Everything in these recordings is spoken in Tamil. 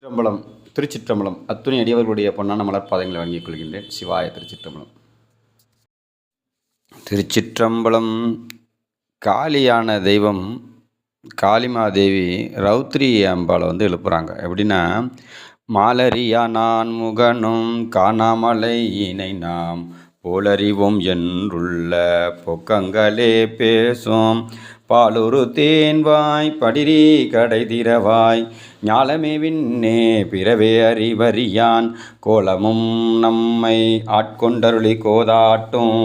திருச்சிற்றம்பலம் திருச்சிற்றம்பலம் அத்துணை அடியவர்களுடைய பொன்னான மலர்பாதங்களை வழங்கிக் கொள்கின்றேன். சிவாய திருச்சிற்றம்பலம். திருச்சிற்றம்பலம். காளியான தெய்வம் காளிமாதேவி ரௌத்ரி அம்பாவை எழுப்புகிறாங்க. எப்படின்னா, மாலரியா நான் முகனும் காணாமலை இணை நாம் போலறிவோம் என்றுள்ள பொக்கங்களே பேசும் பாலுரு தேன்வாய் படிரி கடை திறவாய் ஞாலமே விண்ணே பிறவே அறிவறியான் கோலமும் நம்மை ஆட்கொண்டருளி கோதாட்டும்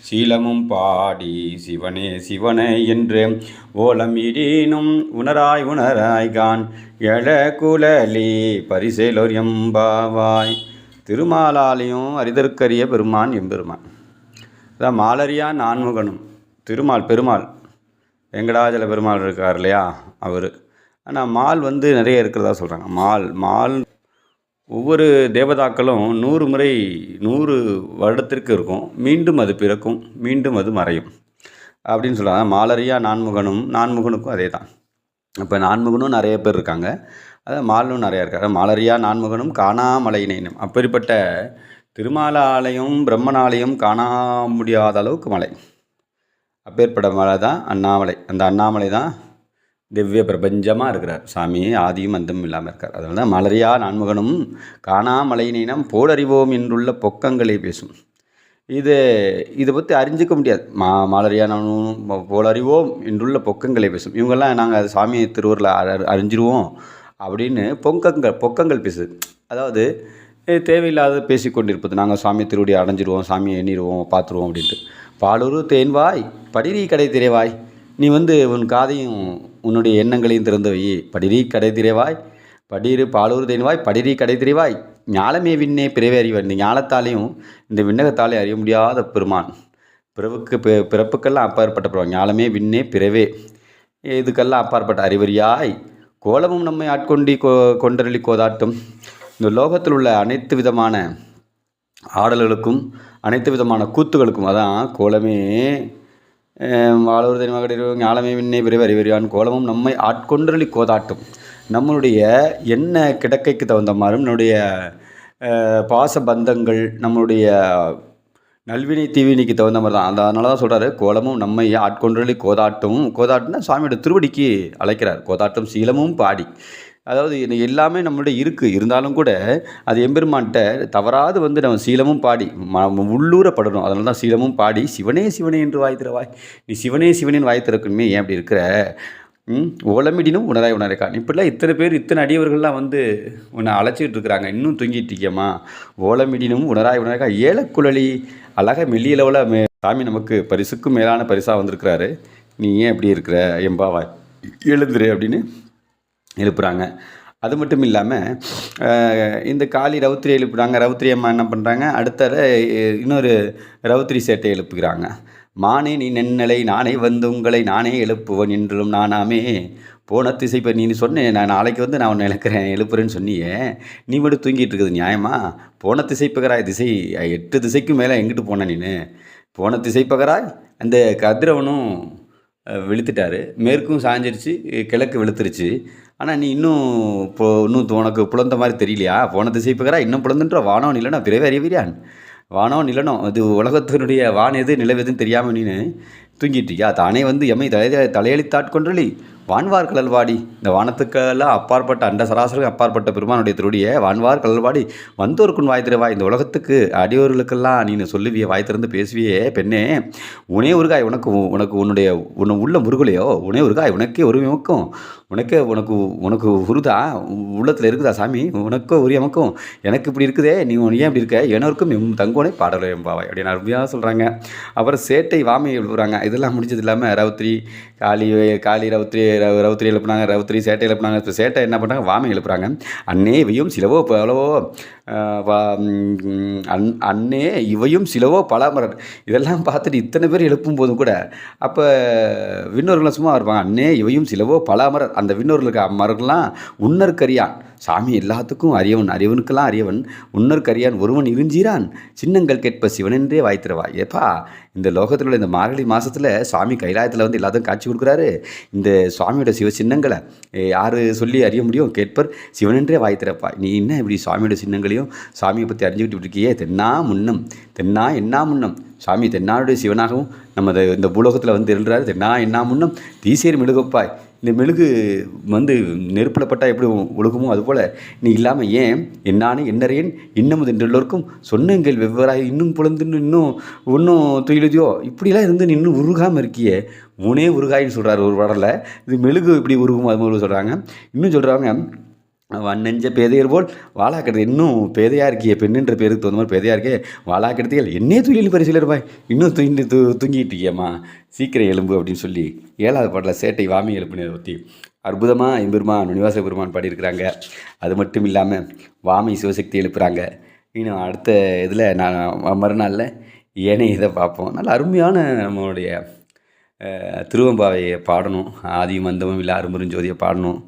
சீலமும் பாடி சிவனே சிவனே என்று ஓலம் இடீனும் உணராய் உணராய்கான் எழ குழலி பரிசேலோர் எம்பாவாய். திருமாலாலையும் அரிதற்கரிய பெருமான் எம்பெருமான். அதான் மாலரியா நான்முகனும் பெருமாள் வெங்கடாஜல பெருமாள் இருக்கார் இல்லையா, அவர். ஆனால் மால் நிறைய இருக்கிறதா சொல்கிறாங்க. மால் ஒவ்வொரு தேவதாக்களும் 100 முறை 100 வருடத்திற்கு இருக்கும், மீண்டும் அது பிறக்கும், மீண்டும் அது மறையும் அப்படின்னு சொல்கிறாங்க. மாலரியா நான்முகனுக்கும் அதே தான். இப்போ நான்முகனும் நிறைய பேர் இருக்காங்க, அதான் மாலும் நிறையா இருக்காங்க. மாலரியா நான்முகனும் காணாமலையினும். அப்படிப்பட்ட திருமாலாலயம் பிரம்மனாலயம் காண முடியாத அளவுக்கு மலை. அப்பேற்பட்ட மலை தான் அண்ணாமலை. அந்த அண்ணாமலை தான் திவ்ய பிரபஞ்சமாக இருக்கிறார் சாமி, ஆதியும் அந்தமும் இல்லாமல் இருக்கார். அதனால தான் மலரியா நான்முகனும் காணாமலையினம் போலறிவோம் என்றுள்ள பொக்கங்களை பேசும். இதை பற்றி அறிஞ்சிக்க முடியாது. மாலரியா நானும் போலறிவோம் என்றுள்ள பொக்கங்களை பேசும். இவங்கெல்லாம் நாங்கள் அது சாமி திருவூரில் அறிஞ்சிருவோம் அப்படின்னு பொக்கங்கள் பேசுது. அதாவது தேவையில்லாத பேசி கொண்டிருப்பது. நாங்கள் சாமி திருவடி அடைஞ்சிருவோம், சாமியை எண்ணிடுவோம், பார்த்துருவோம் அப்படின்ட்டு. பாலுரு தேன்வாய் படிரி கடை திரைவாய். நீ உன் காதையும் உன்னுடைய எண்ணங்களையும் திறந்து வை. படிரி கடை திரைவாய் பாலுரு தேன்வாய் படிரி கடை திரைவாய் ஞாலமே விண்ணே பிறவே அறிவார். இந்த ஞாலத்தாலையும் இந்த விண்ணகத்தாலையும் அறிய முடியாத பெருமான். பிறப்புக்கெல்லாம் அப்பாற்பட்ட பெருமான். ஞாலமே விண்ணே பிறவே இதுக்கெல்லாம் அப்பாற்பட்ட அறிவறியாய் கோலமும் நம்மை ஆட்கொண்டி கொண்டரளி கோதாட்டும். இந்த லோகத்தில் உள்ள அனைத்து விதமான ஆடல்களுக்கும் அனைத்து விதமான கூத்துகளுக்கும் அதான் கோலமே வாழூர் தெய்வமாக ஞாலமே விண்ணே பிறவே அறிவறியான் கோலமும் நம்மை ஆட்கொண்டரளி கோதாட்டும். நம்மளுடைய என்ன கிடக்கைக்கு தகுந்த மாதிரி நம்மளுடைய பாச பந்தங்கள், நம்மளுடைய நல்வினை தீவினைக்கு தகுந்த மாதிரி தான். அதனால தான் சொல்கிறாரு, கோலமும் நம்மை ஆட்கொண்டரளி கோதாட்டும். கோதாட்டுன்னா சாமியோட திருவடிக்கு அழைக்கிறார். கோதாட்டும் சீலமும் பாடி. அதாவது எல்லாமே நம்மளுடைய இருந்தாலும் கூட அது எம்பெருமான்கிட்ட தவறாது நம்ம சீலமும் பாடி உள்ளூரப்படணும். அதனால தான் சீலமும் பாடி சிவனே சிவனே என்று வாய் திறவாய். நீ சிவனே சிவனேன்னு வாய் திறக்கணுமே, ஏன் அப்படி இருக்கிற? ஓலமிடினும் உணராய் உணரைக்கான். இப்படிலாம் இத்தனை பேர் இத்தனை அடியவர்கள்லாம் உன்னை அழைச்சிட்டு இருக்கிறாங்க, இன்னும் தூங்கிட்டு இருக்கியம்மா. ஓலமிடினும் உணராய் உணரைக்கா ஏலக்குழலி அழகாக மெல்லியளவில் சாமி நமக்கு பரிசுக்கும் மேலான பரிசாக வந்திருக்கிறாரு. நீ ஏன் எப்படி இருக்கிற எம்பாவாய், எழுந்துரு அப்படின்னு எழுப்புறாங்க. அது மட்டும் இல்லாமல் இந்த காளி ரௌத்ரி எழுப்புறாங்க. ரௌத்ரி அம்மா என்ன பண்ணுறாங்க, அடுத்த இன்னொரு ரௌத்ரி சேட்டை எழுப்புகிறாங்க. மானே நீ நென்னலை நானே உங்களை நானே எழுப்புவன் என்றும் நானாமே போன திசை. இப்போ நீ சொன்னேன், நான் நாளைக்கு நான் உன்னை எழுப்புறேன்னு சொன்னியே, நீ மட்டும் தூங்கிட்டு இருக்குது நியாயமா? போன திசை பகராய் திசை 8 திசைக்கும் மேலே எங்கிட்டு போன நீ? போன திசை பகராய் அந்த கதிரவனும் வெளுத்துட்டாரு, மேற்கும் சாஞ்சிருச்சு, கிழக்கு வெளுத்துருச்சு. ஆனால் நீ இன்னும் உனக்கு புலந்த மாதிரி தெரியலையா? போன திசை பகரா இன்னும் புலந்துன்ற வானோ நிலனோ பிறவே அறிவிறியான். வானோ நிலனோ அது உலகத்தினுடைய வான் எது நிலவெதுன்னு தெரியாமல் நீ தூங்கிட்டியா? தானே எம்மை தலையளித்தாட்கொன்றலி வான்வார் கலல்வாடி. இந்த வானத்துக்கெல்லாம் அப்பாற்பட்ட அண்ட சராசரிக்கு அப்பாற்பட்ட பெருமானுடைய திருடிய வான்வார் கலல்வாடி வந்தோருக்குன் வாய் திறவாய். இந்த உலகத்துக்கு அடியோர்களுக்கெல்லாம் நீ சொல்லுவிய, வாய் திறந்து பேசுவியே பெண்ணே. உனே உருகாய் உனக்கு உள்ள முருகலையோ உனே உருகாய் உனக்கே உரிமைக்கும் உனக்கு உருதா உள்ளத்தில் இருக்குதா சாமி? உனக்கோ உரியமக்கும் எனக்கு இப்படி இருக்குதே, நீ ஏன் இப்படி இருக்க? எனருக்கும் தங்கோனே பாடலை எம்பாவாய் அப்படின்னு அருமையாக சொல்கிறாங்க. அப்புறம் சேட்டை வாமையை எழுப்புறாங்க. இதெல்லாம் முடிஞ்சது இல்லாமல் ரௌத்ரி காளி ரௌத்ரி எழுப்புனாங்க, ரௌத்ரி சேட்டை எழுப்புனாங்க. இப்போ சேட்டை என்ன பண்ணுறாங்க, வாமை எழுப்புறாங்க. அன்னே வெய்யும் சிலவோ பலவோ அன்னே இவையும் சிலவோ பலாமரர் இதெல்லாம் பார்த்துட்டு இத்தனை பேர் எழுப்பும் போதும் கூட அப்போ விண்ணோர்கள் சும்மா இருப்பாங்க. அன்னே இவையும் சிலவோ பலாமரர் அந்த விண்ணோர்களுக்கு மரர்கள்லாம் உன்னற்கரியான் சாமி எல்லாத்துக்கும் அறியவன் அறிவனுக்கெல்லாம் அறியவன் உன்னற்கரியான் ஒருவன் இருஞ்சீரான் சின்னங்கள் கேட்ப சிவனென்றே வாய்த்திரவா. ஏப்பா இந்த லோகத்தில் உள்ள இந்த மார்கழி மாதத்தில் சுவாமி கைலாயத்தில் வந்து எல்லாத்துக்கும் காட்சி கொடுக்குறாரு. இந்த சுவாமியோட சிவ சின்னங்களை யார் சொல்லி அறிய முடியும்? கேட்பர் சிவனென்றே வாய்த்திரப்பா. நீ என்ன இப்படி சுவாமியோட சின்னங்களையும் சாமியை பற்றி அறிஞ்சுக்கிட்டு இருக்கியே? தென்னா முன்னம் தென்னா என்னா முன்னம் சாமி தென்னாடுடைய சிவனாகவும் நம்ம இந்த பூலோகத்தில் வந்து எழுறாரு. தென்னா என்னா முன்னம் தீசேர் மெழுகப்பாய். இந்த மெழுகு வந்து நெருப்பில் பட்டால் எப்படி ஒழுகுமோ அதுபோல் நீ இல்லாமல் ஏன் என்னானே என்னறையன் இன்னமும் என்றெல்லோருக்கும் சொன்னங்கள் வெவ்வேறாக இன்னும் புலந்துன்னு இன்னும் ஒன்றும் துயிலுதியோ இப்படிலாம் இருந்து நீ இன்னும் உருகாமல் இருக்கியே. மூணே உருகாயின்னு சொல்கிறார் ஒரு பாடலில். இது மெழுகு இப்படி உருகும் அது மாதிரி சொல்கிறாங்க. இன்னும் சொல்கிறாங்க வண்ணெஞ்ச பேதையர் போல் வாழா கெடுத்து இன்னும் பேதையாக இருக்கிய பெண்ணுன்ற பேருக்கு தகுந்த மாதிரி பேதையாக இருக்கே வாழா கெடுத்திகள் என்னே துயிலில் பரிசீலர் பாய் இன்னும் தூங்கிட்டு இருக்கியம்மா சீக்கிரம் எலும்பு அப்படின்னு சொல்லி 7வது பாட்டில் சேட்டை வாமி எழுப்பினதை பற்றி அற்புதமாக எம்பெருமான் நுனிவாச பெருமான் பாடியிருக்கிறாங்க. அது மட்டும் இல்லாமல் வாமி சிவசக்தி எழுப்புகிறாங்க. இன்னும் அடுத்த இதில் நான் மறுநாளில் ஏனே இதை பார்ப்போம். நல்ல அருமையான நம்மளுடைய திருவம்பாவையை பாடணும். ஆதியும் அந்தமும் இல்லை அரும்பெருஞ்சோதியை பாடணும்.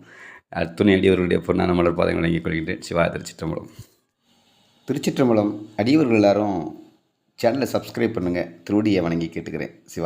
அத்துணை அடியவர்களுடைய பொன்னான மலர் பாதங்கள் வழங்கிக் கொள்கின்றேன். சிவா திருச்சிற்றம்பலம். திருச்சிற்றம்பலம். அடியவர்கள் எல்லாரும் சேனலை சப்ஸ்கிரைப் பண்ணுங்கள். திருவடியை வணங்கி கேட்டுக்கிறேன். சிவா.